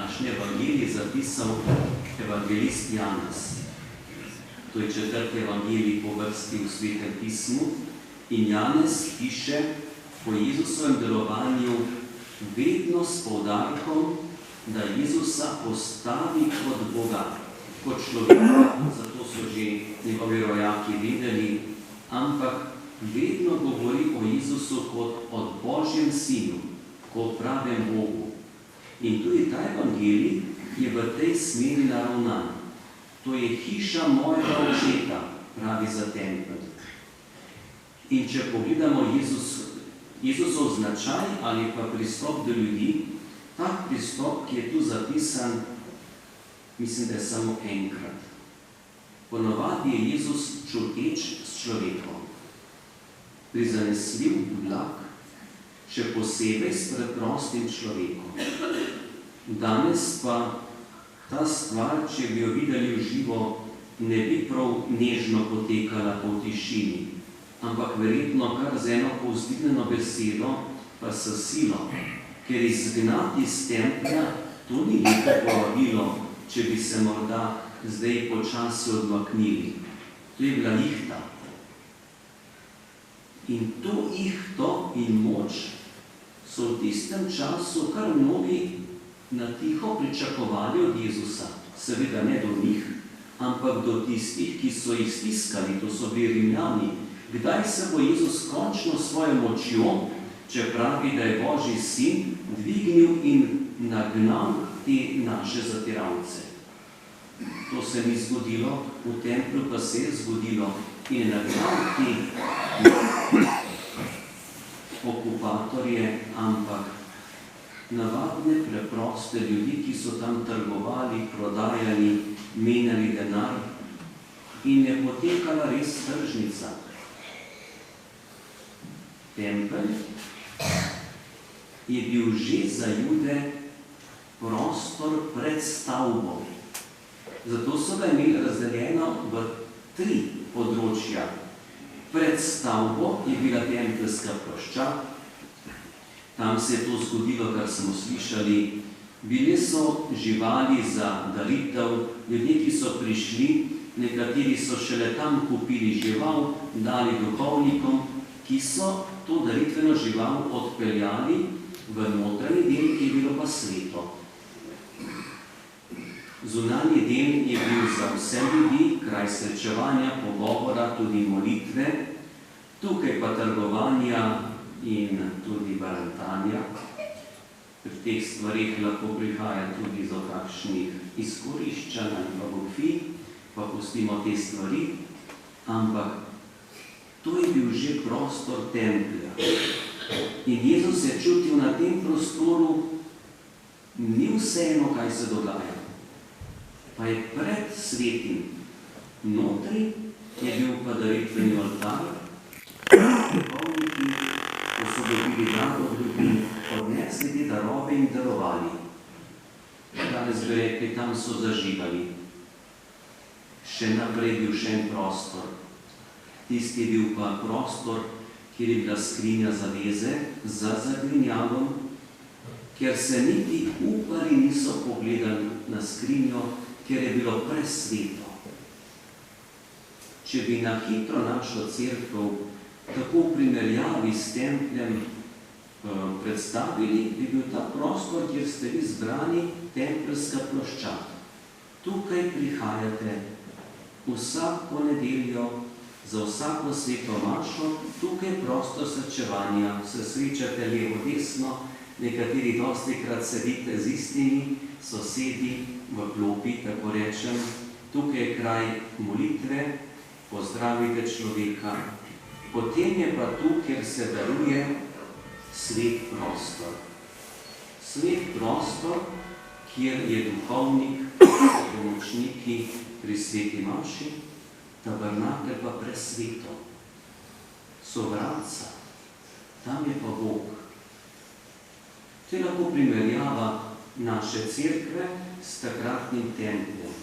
današnji evangelij zapisal evangelist Janez. To je 4. evangelij po vrsti v Svetem pismu in Janez piše po Jezusovem delovanju vedno s poudarkom, da Jezusa postavi kot Boga, kot človeka, zato so že njegovi rojaki vedeli, ampak vedno govori o Jezusu kot o Božjem sinu, kot pravem Bogu. In tudi ta evangelij je v tej smeri naravnan. To je hiša mojega očeta, pravi za tempelj. In če pogledamo Jezusov značaj ali pa pristop do ljudi, tak pristop, ki je tu zapisan, mislim, da je samo enkrat. Ponovadi je Jezus čuteč s človekom. Prizanesljiv, blag, še posebej s preprostim človekom. Danes pa ta stvar, če bi jo videli v živo, ne bi prav nežno potekala po tišini, ampak verjetno kar z eno povzdignjeno besedo, pa s silo, ker izgnati iz templja, to ni lepo povabilo, če bi se morda zdaj počasi odmaknili. To je bila ihta. In to ihto in moč so v tistem času kar mnogi na tiho pričakovali od Jezusa. Seveda ne do njih, ampak do tistih, ki so jih stiskali, to so bili Rimljani. Kdaj se bo Jezus končno svojo močjo, če pravi, da je Božji sin, dvignil in nagnal te naše zatiralce? To se ni zgodilo, v templju pa se je zgodilo in nagnal te okupatorje, ampak navadne, preproste ljudi, ki so tam trgovali, prodajali, menjali denar in je potekala res tržnica. Tempelj je bil že za Jude prostor pred stavbo. Zato so ga imeli razdeljeno v 3 področja. Pred stavbo je bila tempeljska ploščad, tam se je to zgodilo, kar smo slišali. Bile so živali za daritev, ljudje, ki so prišli, nekateri so šele tam kupili žival, dali duhovnikom, ki so to daritveno žival odpeljali v notranji del, ki je bilo pa sveto. Zunanji del je bil za vse ljudi, kraj srečevanja, pogovora, tudi molitve, tukaj pa trgovanja in tudi barantanja. Pri teh stvarih lahko prihaja tudi do kakšnih izkoriščanj ali pa goljufij, pa pustimo te stvari, ampak to je bil že prostor templja. In Jezus je čutil na tem prostoru, ni vseeno, kaj se dogaja. Pa je pred svetim. Notri je bil pa daritveni oltar, duhovniki, ko so dobili dar od ljudi, odnesli te darove in darovali. Danes bi rekli, tam so zažigali. Še naprej bil še en prostor. Tisti je bil pa prostor, kjer je bila skrinja zaveze za zagrinjalom, kjer se niti upari niso pogledali na skrinjo, kjer je bilo presveto. Če bi na hitro našo cerkev tako v primerjavi s templjem predstavili, bi bil ta prostor, kjer ste vi zbrani, tempeljska ploščad. Tukaj prihajate vsako nedeljo, za vsako sveto mašo, tukaj prostor srečevanja, se srečate levo, desno, nekateri dostikrat sedite z istimi sosedi v klopi, tako rečem. Tukaj je kraj molitve, pozdravite človeka. Potem je pa tu, kjer se daruje svet prostor. Svet prostor, kjer je duhovnik, pomočniki pri sveti maši, tabernakelj pa presveto. So vratca, tam je pa Bog. To je lahko primerjava naše cerkve s takratnim templjem.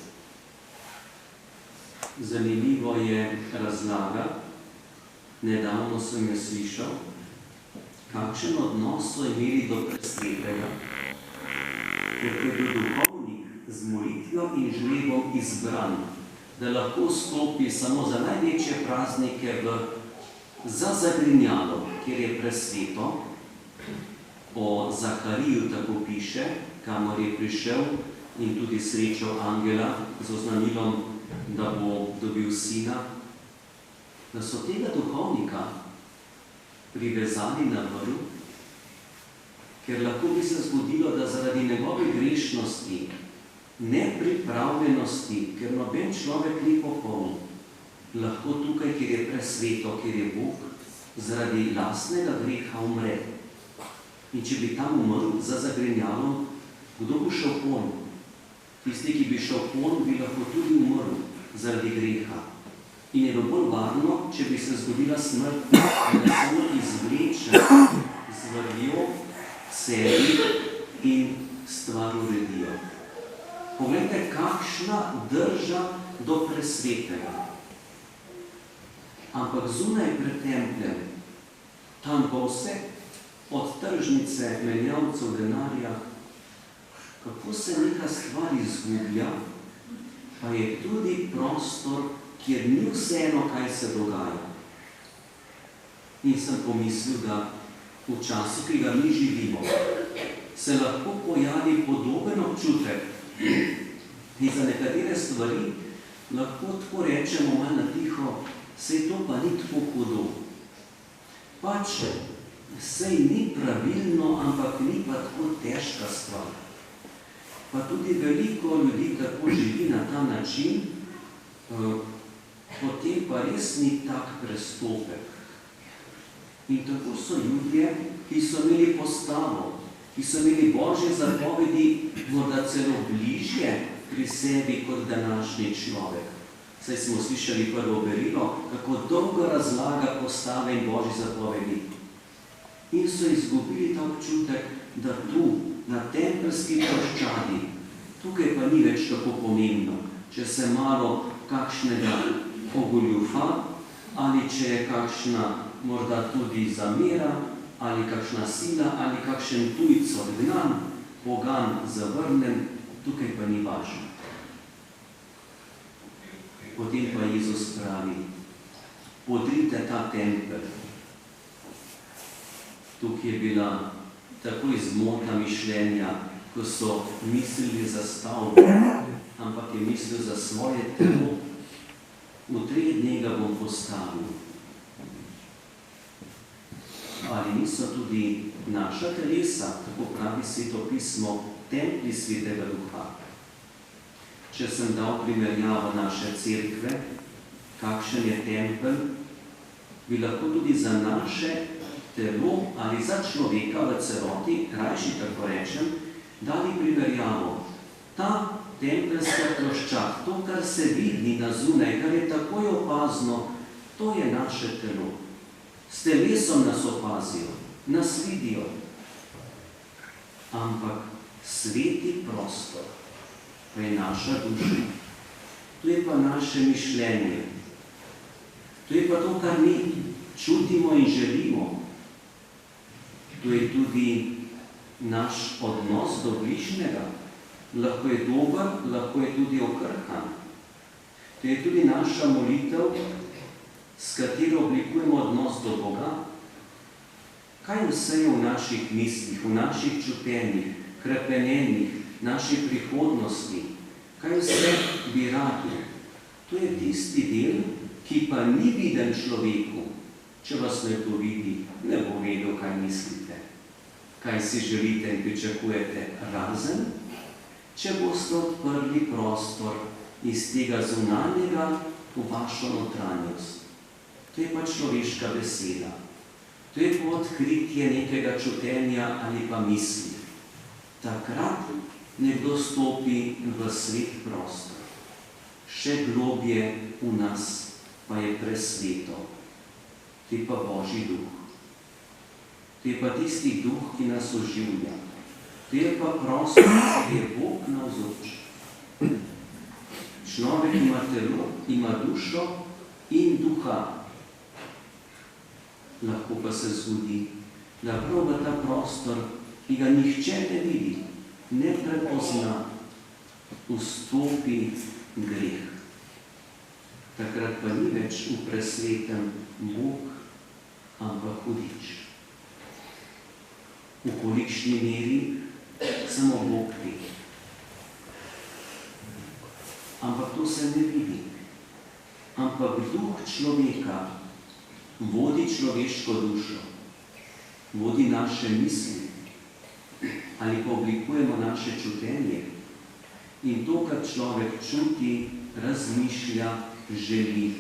Zanimivo je razlaga, nedavno sem jo slišal, kakšen odnos so imeli do presvetega. ker je bil duhovnik z molitvijo in žrebom izbran, da lahko stopi samo za največje praznike za zagrinjalo, kjer je presveto. O Zahariju tako piše, kamor je prišel in tudi srečal angela z oznanilom, da bo dobil sina, da so tega duhovnika privezali na vrv, ker lahko bi se zgodilo, da zaradi njegove grešnosti, nepripravljenosti, ker noben človek ni popoln, lahko tukaj, kjer je presveto, kjer je Bog, zaradi lastnega greha umre. In če bi tam umrl za zagrinjalom, kdo bo šel pon? Tisti, ki bi šel pon, bi lahko tudi umrl zaradi greha. In je bilo bolj varno, če bi se zgodila smrt, da samo izvleče z vrvjo sebi in stvar uredijo. Poglejte, kakšna drža do presvetega. Ampak zunaj pred templjem, tam pa vse, od tržnice, menjavcev denarja, kako se neka stvar izgublja, pa je tudi prostor, kjer ni vseeno, kaj se dogaja. In sem pomislil, da v času, ki ga mi živimo, se lahko pojavi podoben občutek in za nekatere stvari lahko tako rečemo malo na tiho, sej to pa ni tako hudo. Pač sej ni pravilno, ampak ni pa tako težka stvar. Pa tudi veliko ljudi tako živi na ta način, potem pa res ni tak prestopek. In tako so ljudje, ki so imeli postavo, ki so imeli Božje zapovedi, morda celo bližje pri sebi kot današnji človek. Saj smo slišali prvo berilo, kako dolgo razlaga postave in Božje zapovedi. In so izgubili ta občutek, da tu, na tempeljski ploščadi, tukaj pa ni več tako pomembno, če se malo kakšnega ogoljufa, ali če je kakšna morda tudi zamera, ali kakšna sila, ali kakšen tujc odgnan, pogan zavrnen, tukaj pa ni važno. Potem pa Jezus pravi, podrite ta tempelj. Tukaj je bila tako izmotna mišljenja, ko so mislili za stavbo, ampak je mislil za svoje telo. V 3 dni ga bom postavil. Ali niso tudi naša telesa, tako pravi Sveto pismo, templji Svetega Duha? Če sem dal primerjavo naše cerkve, kakšen je tempelj, bi lahko tudi za naše telo ali za človeka v celoti, krajši tako rečem, dali primerjavo. Ta tempeljska ploščad, to, kar se vidi na zunaj, kar je takoj opazno, to je naše telo. S telesom nas opazijo, nas vidijo. Ampak sveti prostor, to je naša duša, to je pa naše mišljenje, to je pa to, kar mi čutimo in želimo. To je tudi naš odnos do bližnjega. Lahko je dober, lahko je tudi okrhan. To je tudi naša molitev, s katero oblikujemo odnos do Boga. Kaj vse je v naših mislih, v naših čutenjih, krepenjenih, naši prihodnosti? Kaj vse bi radi? To je tisti del, ki pa ni viden človeku. Če vas nekdo vidi, ne bo vedel, kaj mislite, kaj si želite in pričakujete, razen, če boste odprli prostor iz tega zunanjega v vašo notranjost. To je pa človeška beseda. To je pa odkritje nekega čutenja ali pa misli. Takrat nekdo stopi v svet prostor. Še globje v nas pa je presveto. To je pa Božji duh. To je pa tisti duh, ki nas oživlja. To je pa prostor, ki je Bog navzoč. Človek ima telo, ima dušo in duha. Lahko pa se zgodi, da prav v ta prostor, ki ga nihče ne vidi, ne prepozna, vstopi greh. Takrat pa ni več v presvetem Bog, ampak hudič. V kolikšni meri samo Bog ve. Ampak to se ne vidi. Ampak duh človeka vodi človeško dušo, vodi naše misli ali pa oblikujemo naše čutenje. In to, kar človek čuti, razmišlja, želi,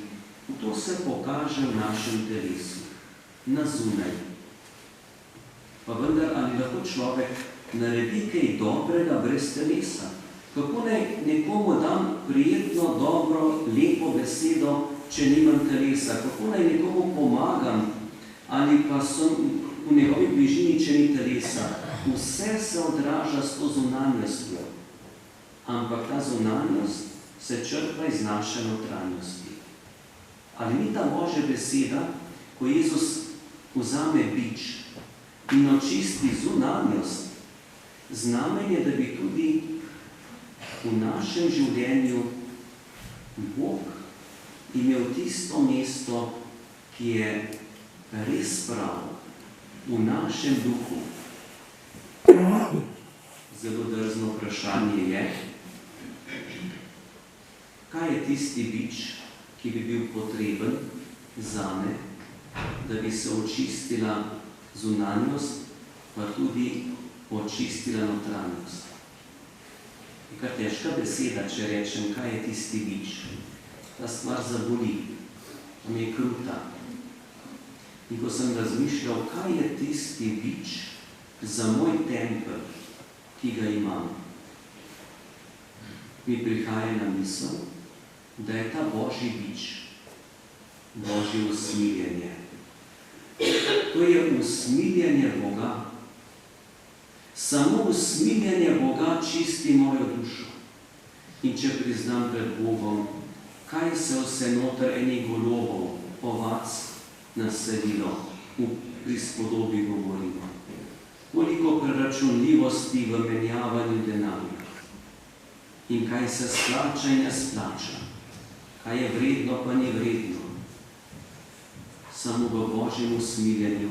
to se pokaže v našem telesu, na zunaj. Pa vendar, ali lahko človek naredi kaj dobrega brez telesa? Kako naj nekomu dam prijetno, dobro, lepo besedo, če nimam telesa? Kako naj nekomu pomagam? Ali pa sem v njegovi bližini, če ni telesa? Vse se odraža s to zunanjostjo. Ampak ta zunanjost se črpa iz naše notranjosti. Ali ni ta Božja beseda, ko Jezus vzame bič in očisti zunanjost, znamenje, da bi tudi v našem življenju Bog imel tisto mesto, ki je res pravo, v našem duhu. Zelo drzno vprašanje je, kaj je tisti bič, ki bi bil potreben zame, da bi se očistila zunanjost, pa tudi očistila notranjost. Je kar težka beseda, če rečem, kaj je tisti bič. Ta stvar zaboli, mi je kruta. In ko sem razmišljal, kaj je tisti bič za moj tempelj, ki ga imam, mi prihaja na misel, da je ta Božji bič, Božje usmiljenje. To je usmiljenje Boga. Samo usmiljenje Boga čisti mojo dušo. In če priznam pred Bogom, kaj se vse noter enih golobov, ovac naselilo, v prispodobi govorimo. Koliko preračunljivosti v menjavanju denarja. In kaj se splača in ne splača. Kaj je vredno, pa ni vredno. Samo v Božjem usmiljenju,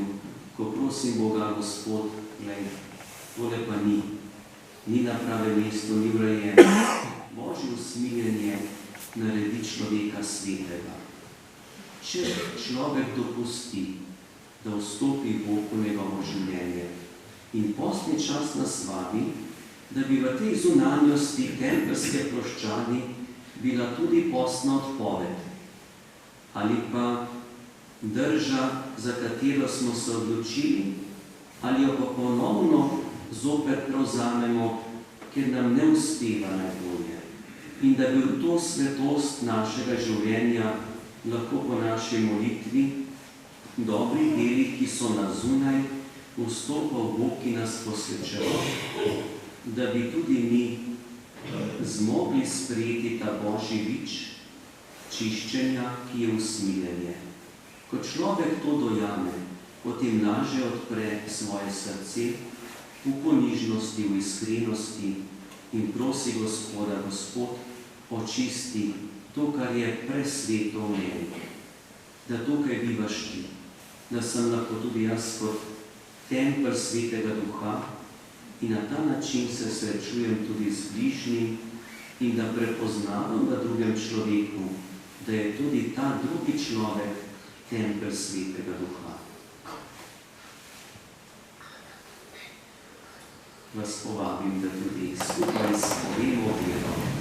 ko prosim Boga, Gospod, glej, tole pa ni. Ni na prave mesto, ni urejeno. Božje usmiljenje naredi človeka svetega. Če človek dopusti, da vstopi Bog v njegovo življenje. In postni čas nas vabi, da bi v tej zunanjosti tempeljske ploščadi bila tudi postna odpoved. Ali pa drža, za katero smo se odločili, ali jo pa ponovno zopet prevzamemo, ker nam ne uspeva najbolje. In da bi v to svetost našega življenja lahko po naši molitvi, dobrih delih, ki so na zunaj, vstopal Bog, ki nas posvečeval, da bi tudi mi zmogli sprejeti ta Božji bič čiščenja, ki je usmiljenje. Ko človek to dojame, potem lažje odpre svoje srce v ponižnosti, v iskrenosti in prosi Gospoda, Gospod, očisti to, kar je presveto v meni, da tukaj bivaš ti, da sem lahko tudi jaz kot tempelj Svetega Duha in na ta način se srečujem tudi z bližnjim in da prepoznavam v drugem človeku, da je tudi ta drugi človek tempelj Svetega Duha. Vas povabim, da tudi skupaj spovemo vero.